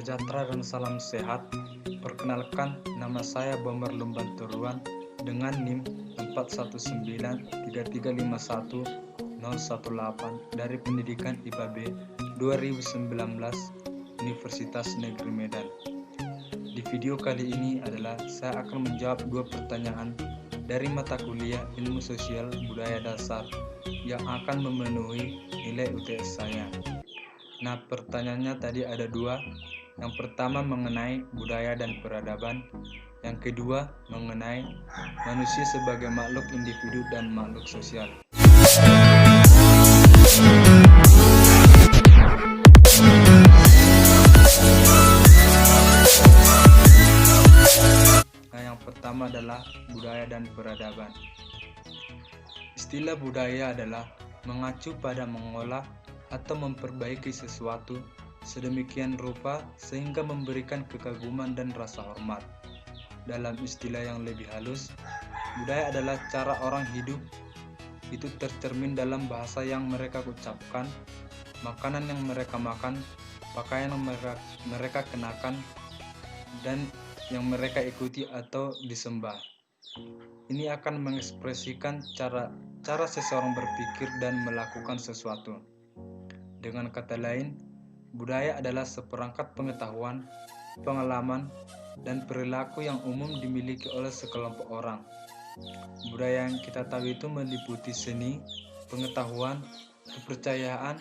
sejahtera dan salam sehat. Perkenalkan, nama saya Bomar Lumban Turuan dengan NIM 4193351 dari Pendidikan IPA B 2019 Universitas Negeri Medan. Di video kali ini adalah saya akan menjawab dua pertanyaan dari mata kuliah Ilmu Sosial Budaya Dasar yang akan memenuhi nilai UTS saya. Nah, pertanyaannya tadi ada dua. Yang pertama mengenai budaya dan peradaban. Yang kedua mengenai manusia sebagai makhluk individu dan makhluk sosial. Nah, yang pertama adalah budaya dan peradaban. Istilah budaya adalah mengacu pada mengolah atau memperbaiki sesuatu sedemikian rupa sehingga memberikan kekaguman dan rasa hormat. Dalam istilah yang lebih halus, budaya adalah cara orang hidup. Itu tercermin dalam bahasa yang mereka ucapkan, makanan yang mereka makan, pakaian yang mereka kenakan, dan yang mereka ikuti atau disembah. Ini akan mengekspresikan cara seseorang berpikir dan melakukan sesuatu. Dengan kata lain, budaya adalah seperangkat pengetahuan, pengalaman, dan perilaku yang umum dimiliki oleh sekelompok orang. Budaya yang kita tahu itu meliputi seni, pengetahuan, kepercayaan,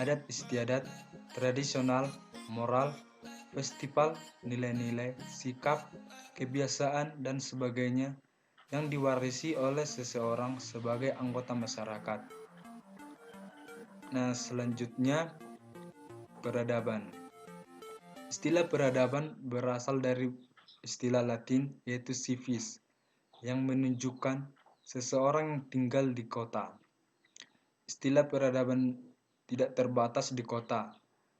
adat istiadat, tradisional, moral, festival, nilai-nilai, sikap, kebiasaan, dan sebagainya yang diwarisi oleh seseorang sebagai anggota masyarakat. Nah, selanjutnya peradaban. Istilah peradaban berasal dari istilah Latin yaitu civis yang menunjukkan seseorang yang tinggal di kota. Istilah peradaban tidak terbatas di kota,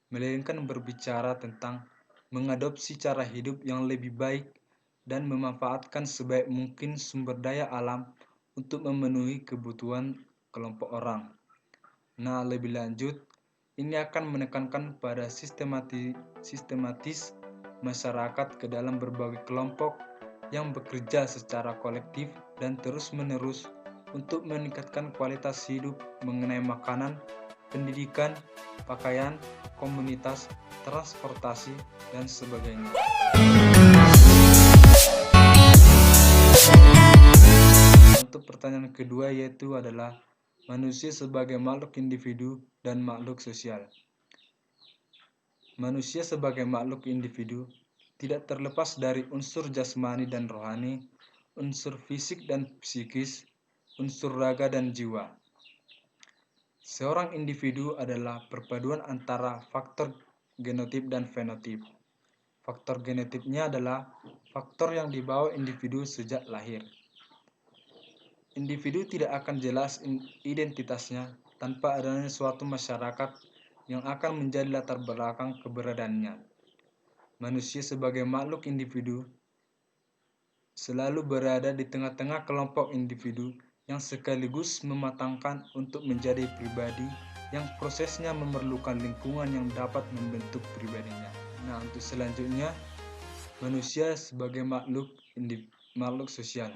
melainkan berbicara tentang mengadopsi cara hidup yang lebih baik dan memanfaatkan sebaik mungkin sumber daya alam untuk memenuhi kebutuhan kelompok orang. Nah, lebih lanjut, ini akan menekankan pada sistematis masyarakat ke dalam berbagai kelompok yang bekerja secara kolektif dan terus-menerus untuk meningkatkan kualitas hidup mengenai makanan, pendidikan, pakaian, komunitas, transportasi, dan sebagainya. Untuk pertanyaan kedua yaitu adalah manusia sebagai makhluk individu dan makhluk sosial. Manusia sebagai makhluk individu tidak terlepas dari unsur jasmani dan rohani, unsur fisik dan psikis, unsur raga dan jiwa. Seorang individu adalah perpaduan antara faktor genotip dan fenotip. Faktor genotipnya adalah faktor yang dibawa individu sejak lahir. Individu tidak akan jelas identitasnya tanpa adanya suatu masyarakat yang akan menjadi latar belakang keberadaannya. Manusia sebagai makhluk individu selalu berada di tengah-tengah kelompok individu yang sekaligus mematangkan untuk menjadi pribadi yang prosesnya memerlukan lingkungan yang dapat membentuk pribadinya. Nah, untuk selanjutnya, manusia sebagai makhluk sosial.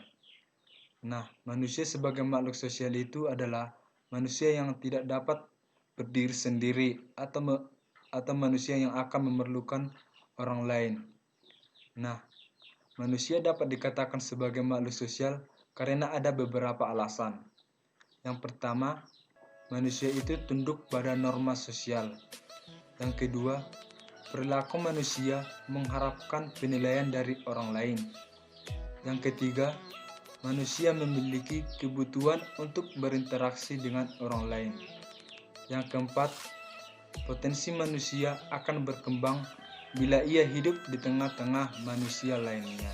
Nah, manusia sebagai makhluk sosial itu adalah manusia yang tidak dapat berdiri sendiri atau manusia yang akan memerlukan orang lain. Nah, manusia dapat dikatakan sebagai makhluk sosial karena ada beberapa alasan. Yang pertama, manusia itu tunduk pada norma sosial. Yang kedua, perilaku manusia mengharapkan penilaian dari orang lain. Yang ketiga, manusia memiliki kebutuhan untuk berinteraksi dengan orang lain. Yang keempat, potensi manusia akan berkembang bila ia hidup di tengah-tengah manusia lainnya.